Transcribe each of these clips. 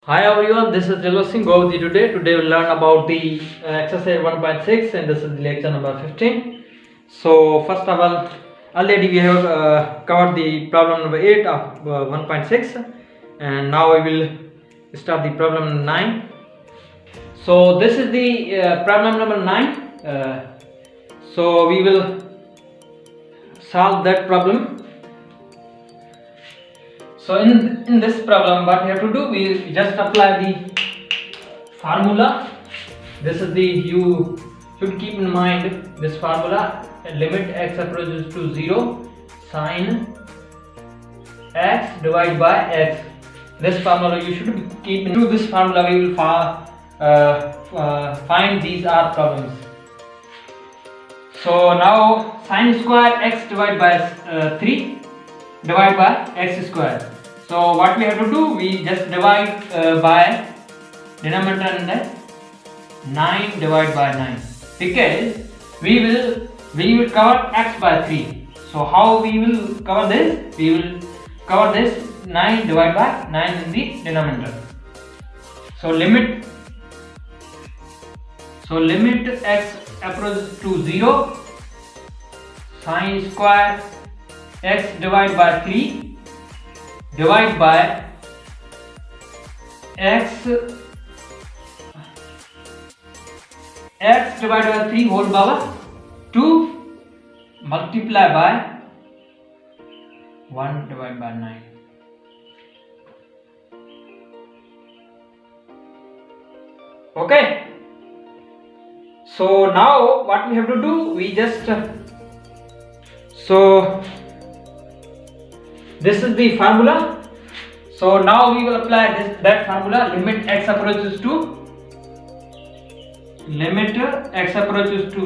Hi everyone, this is Dilwar Singh go with you today. Today we'll learn about the exercise 1.6 and this is the lecture number 15. So first of all, already we have covered the problem number 8 of 1.6 and now we will start the problem number 9. So this is the problem number 9. So we will solve that problem. So in this problem what we have to do, we just apply the formula. This is the, you should keep in mind this formula, limit x approaches to 0 sin x divided by x. This formula you should keep in. Through this formula we will find these R problems. So now sin square x divided by 3 divided by x square. So what we have to do, we just divide by denominator and 9 divided by 9, because we will cover x by 3. So how we will cover this? We will cover this 9 divided by 9 in the denominator. So limit x approaches to 0 sin square x divided by 3 divided by x divided by 3 whole power 2 multiply by 1 divided by 9. Okay. So now what we have to do, we just this is the formula. So now we will apply that formula, limit x approaches to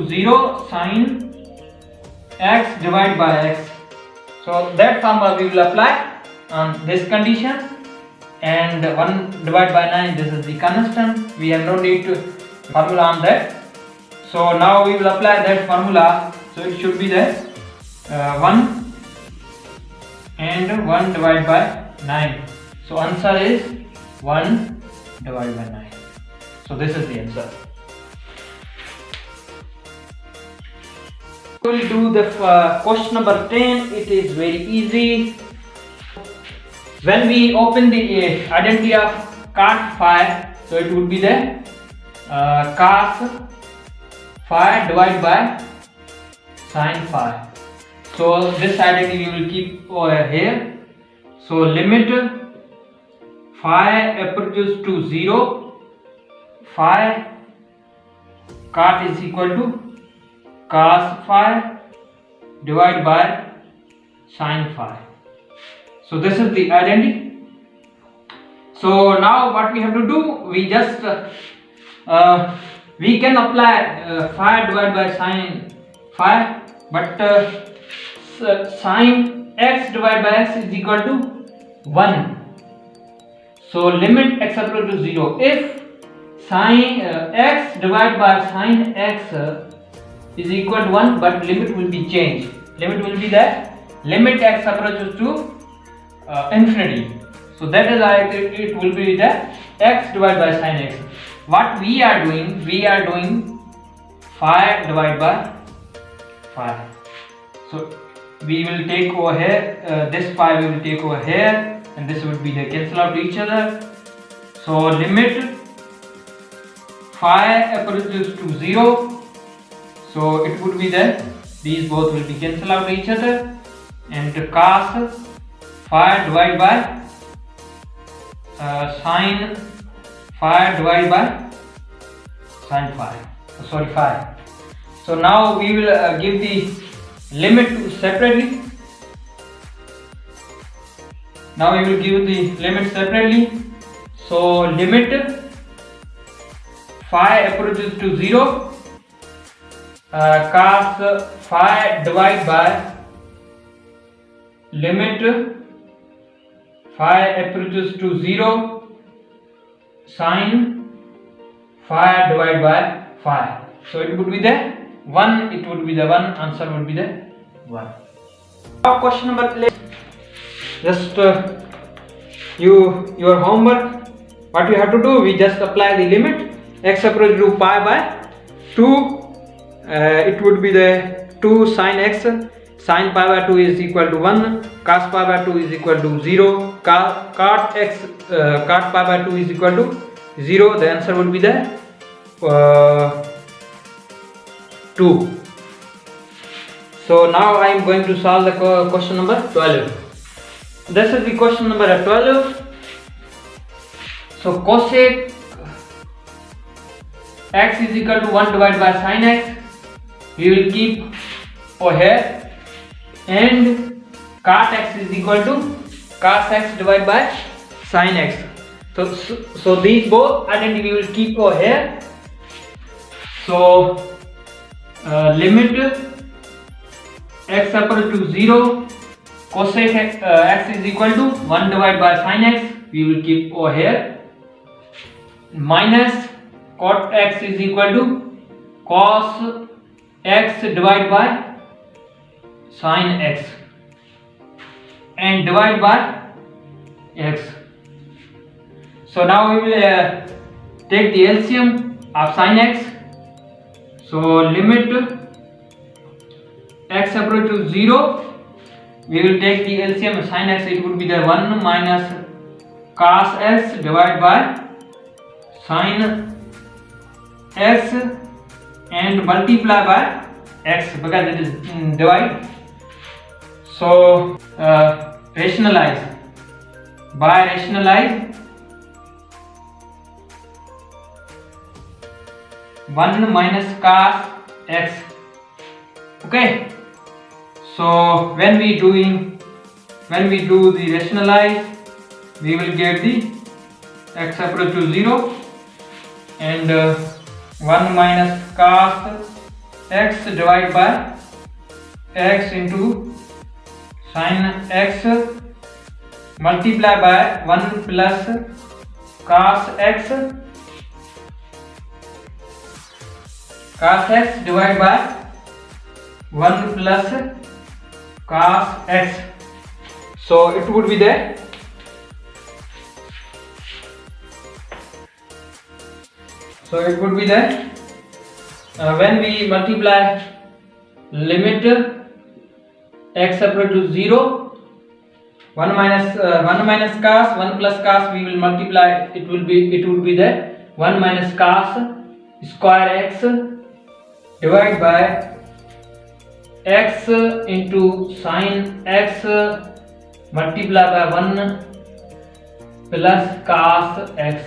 0 sin x divided by x. So that formula we will apply on this condition, and 1 divided by 9, this is the constant. We have no need to formula on that. So now we will apply that formula. So it should be the 1 and 1 divided by 9. So answer is 1 divided by 9. So this is the answer. We will do the question number 10. It is very easy. When we open the identity of cot phi, so it would be the cos phi divided by sin phi. So this identity we will keep over here. So limit phi approaches to 0, phi cot is equal to cos phi divided by sin phi. So this is the identity. So now what we have to do, we just we can apply phi divided by sin phi, but sin x divided by x is equal to 1. So limit x approaches to 0. If sin x divided by sin x is equal to 1, but limit will be changed. Limit will be that limit x approaches to infinity. So that is why it will be the x divided by sin x. What we are doing, phi divided by phi. So we will take over here, this phi we will take over here, and this would be the cancel out each other. So limit phi approaches to 0. So it would be that these both will be cancel out each other, and cos phi divided by sin phi divided by sin phi. Phi. So now we will give the limit separately. Now we will give the limit separately. So limit phi approaches to 0, cos phi divided by limit phi approaches to 0 sin phi divided by phi. So it would be the 1, it would be the 1, answer would be the 1. Now question number 11. Just your homework. what we have to do, we just apply the limit x approach to pi by 2. It would be the 2 sine x, sine pi by 2 is equal to 1, cos pi by 2 is equal to 0, cot pi by 2 is equal to 0. The answer would be the 2. So now I am going to solve the question number 12. This is the question number 12. So cosec x is equal to 1 divided by sin x, we will keep over here, and cot x is equal to cos x divided by sin x. So these both identity we will keep over here. So limit x approach to 0, cosec x is equal to 1 divided by sin x, we will keep over here, minus cot x is equal to cos x divided by sin x, and divide by x. So now we will take the LCM of sin x. So limit x approach to 0, we will take the LCM of sin x, it would be the 1 minus cos x divided by sin x and multiply by x because it is divide. So rationalize, 1 minus cos x. Okay, so when we do the rationalize, we will get the x approach to 0 and 1 minus cos x divided by x into sin x multiply by 1 plus cos x divided by 1 plus cos x. So it would be there. So it would be there. When we multiply limit x approach to 0, 1 minus cos, 1 plus cos, we will multiply, it would be the 1 minus cos square x divided by x into sin x multiply by 1 plus cos x.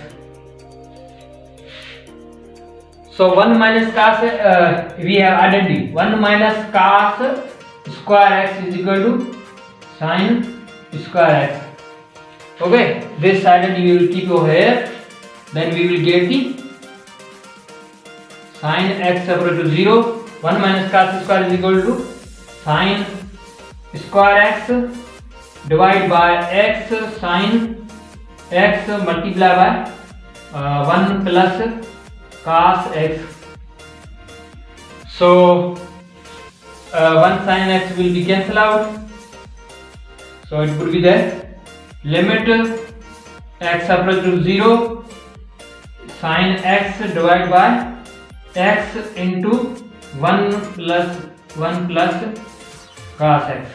So 1 minus cos, we have identity, 1 minus cos square x is equal to sin square x. Okay, this identity we will keep over here, then we will get the sin x approach to 0, 1 minus cos square is equal to sin square x divided by x sin x multiply by 1 plus cos x. So 1 sin x will be cancelled out. So it would be there. Limit x approach to 0, sin x divided by x into 1 plus cos x.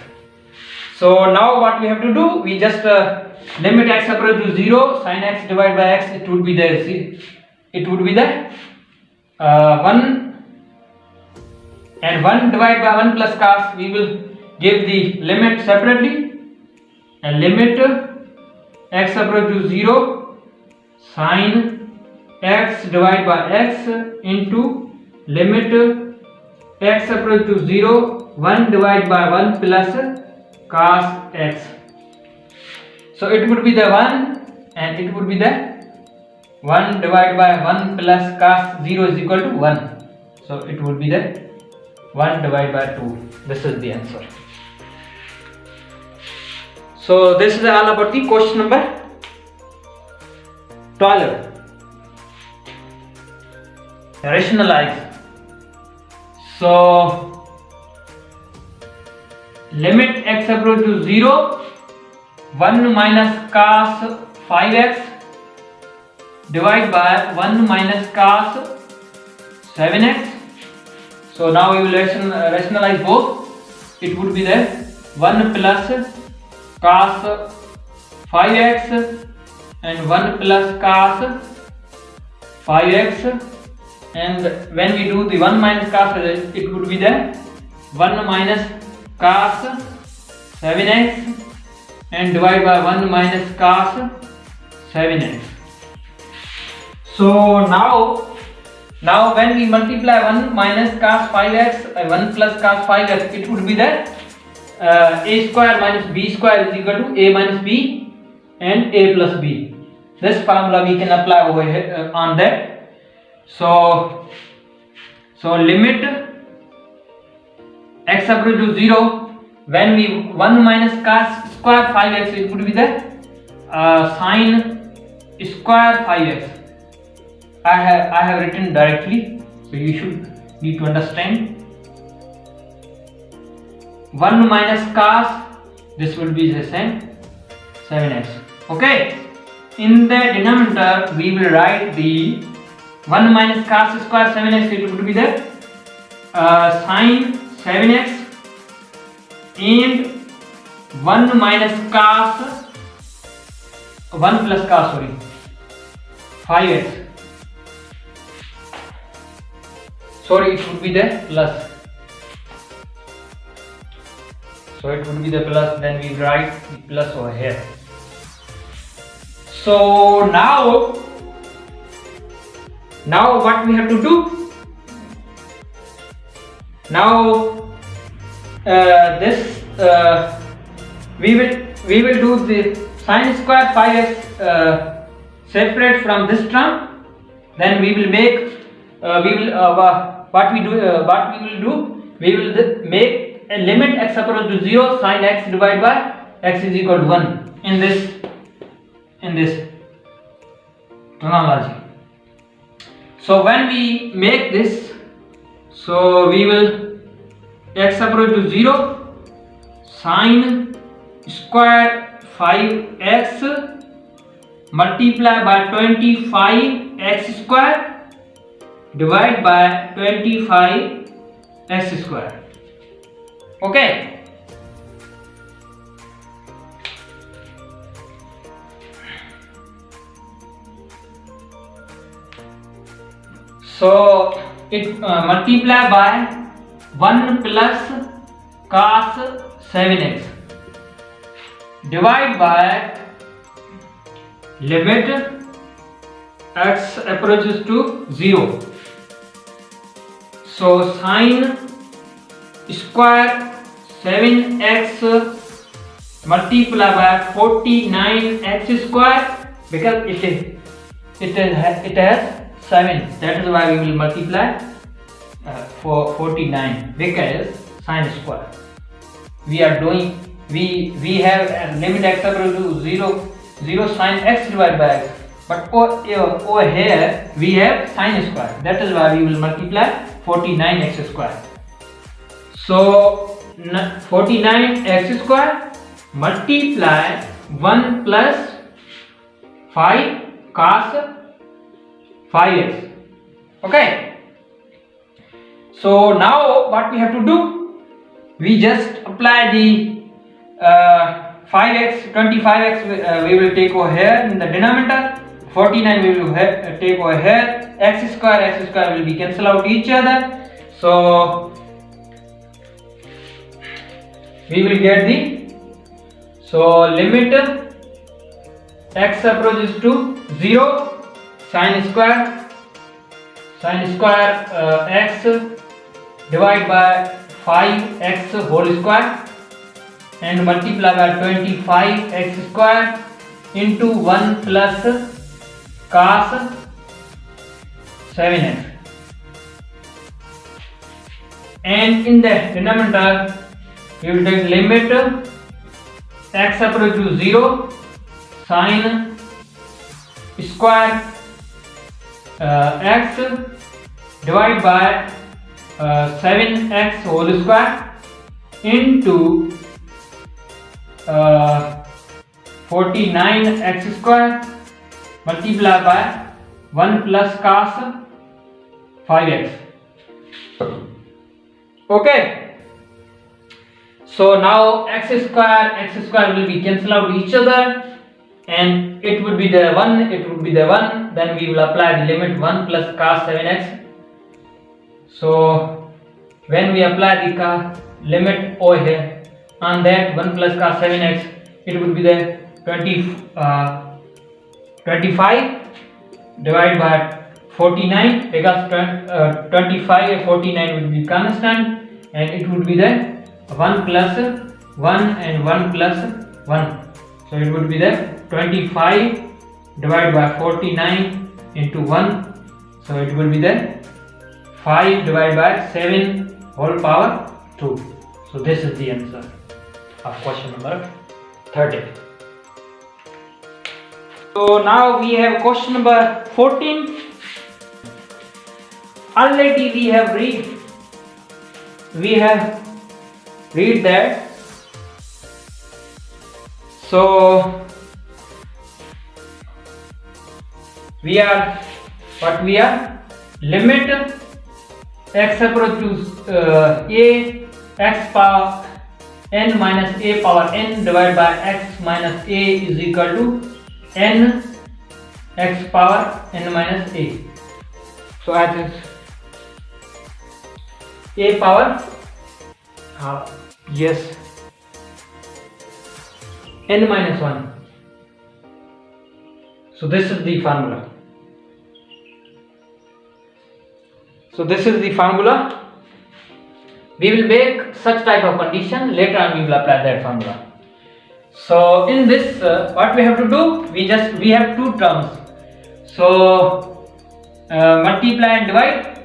So now what we have to do, we just limit x approach to 0, sin x divided by x, it would be there. See, it would be the 1 and 1 divided by 1 plus cos, we will give the limit separately, and limit x approach to 0, sin x divided by x into limit x approach to 0, 1 divided by 1 plus cos x. So it would be the 1 and it would be the 1 divided by 1 plus cos 0 is equal to 1. So it would be the 1 divided by 2. This is the answer. So this is all about the question number 12. Rationalize. So limit x approach to 0, 1 minus cos 5x divide by 1 minus cos 7x. So now we will rationalize both. It would be the 1 plus cos 5x and 1 plus cos 5x, and when we do the 1 minus cos, it would be the 1 minus cos 7x and divide by 1 minus cos 7x. So now when we multiply 1 minus cos 5x 1 plus cos 5x, it would be the a square minus b square is equal to a minus b and a plus b. This formula we can apply over here on that. So limit x approach to 0, when we 1 minus cos square 5x, it would be the sin square 5x. I have written directly, so you should need to understand. 1 minus cos, this will be the same 7x. Okay, in the denominator we will write the 1 minus cos square 7x, it would be the sin 7x and 1 minus cos 1 plus cos 5x. Sorry, it would be the plus. So it would be the plus, then we write the plus over here. So now what we have to do? Now we will do the sin square 5x separate from this term. Then we will make we will make a limit x approach to 0 sin x divided by x is equal to 1 in this terminology. So when we make this, so we will x approach to 0 sin square 5x multiply by 25x square divide by 25x square. Okay. So it multiply by 1 plus cos 7x divide by limit x approaches to 0. So sin square 7x multiply by 49x square, because it has 7, that is why we will multiply for 49, because sin square we have a limit x equal to 0 sin x divided by x, but over here we have sin square, that is why we will multiply 49x square. So 49x square multiply 1 plus 5 cos 5x. Okay. So now what we have to do? We just apply the 5x, 25x we will take over here in the denominator, 49 we will take over here, x square will be cancel out each other. So we will get the, so limit x approaches to 0 sin square x divide by 5x whole square and multiply by 25x square into 1 plus cos 7x, and in the denominator we will take limit x approach to 0 sin square x divided by 7x whole square into 49x square multiply by 1 plus cos 5x. Okay. So now x square will be cancel out each other, and it would be the 1, it would be the 1. Then we will apply the limit 1 plus cos 7x. So when we apply the limit over here on that 1 plus cos 7x, it would be the 25 divided by 49, because 25 and 49 will be constant, and it would be the 1 plus 1 and 1 plus 1. So it would be the 25 divided by 49 into 1. So it will be the 5 divided by 7 whole power 2. So this is the answer of question number 30. So now we have question number 14. Already we have read that. So we are limit x approach to a x power n minus a power n divided by x minus a is equal to n x power n minus a. So as is a power yes n minus 1. So this is the formula. We will make such type of condition, later on we will apply that formula. So in this what we have to do, we have two terms. So multiply and divide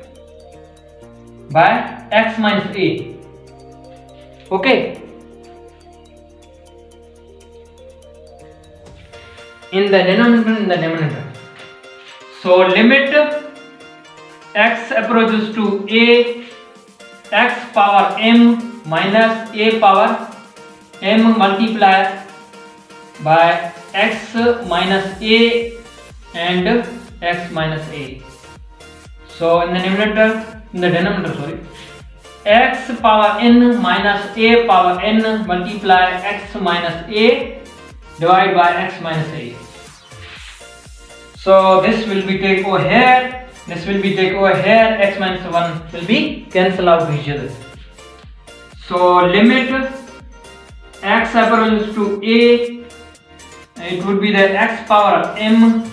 by x minus a. Okay. In the denominator. So limit x approaches to a x power m minus a power m multiplied by x minus a and x minus a. So in the denominator, x power n minus a power n multiply x minus a divided by x minus a. So this will be take over here, this will be take over here, x minus 1 will be cancel out each other. So limit x approaches to a, it would be the x power m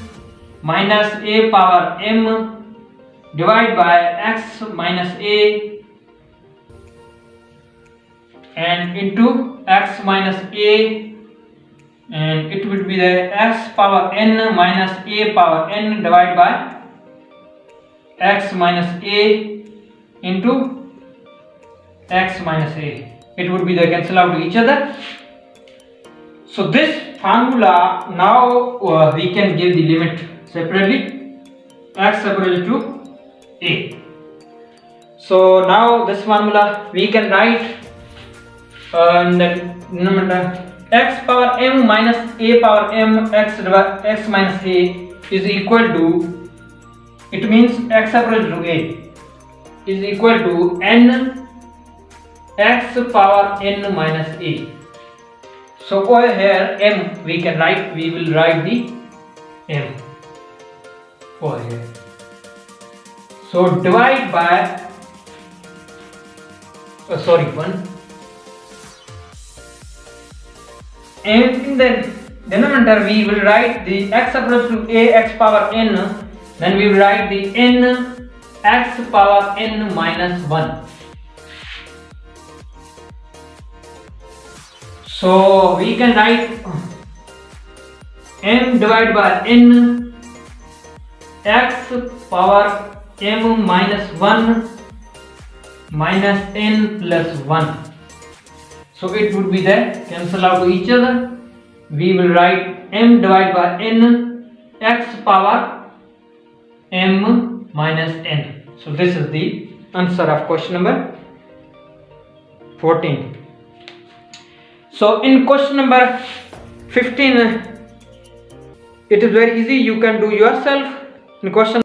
minus a power m divided by x minus a and into x minus a, and it would be the x power n minus a power n divided by x minus a into x minus a. It would be the cancel out each other. So this formula, now we can give the limit separately, x approaches to a. So now this formula we can write in the numerator x power m minus a power m x minus a is equal to, it means x approaches to a is equal to n x power n minus a. So over here m we can write, we will write the m over here. So divide by 1, and in the denominator we will write the x approach to a x power n, then we will write the n x power n minus 1. So we can write m divided by n x power m minus 1 minus n plus 1. So it would be that cancel out to each other. We will write m divided by n x power m minus n. So this is the answer of question number 14. So in question number 15, it is very easy, you can do yourself. In question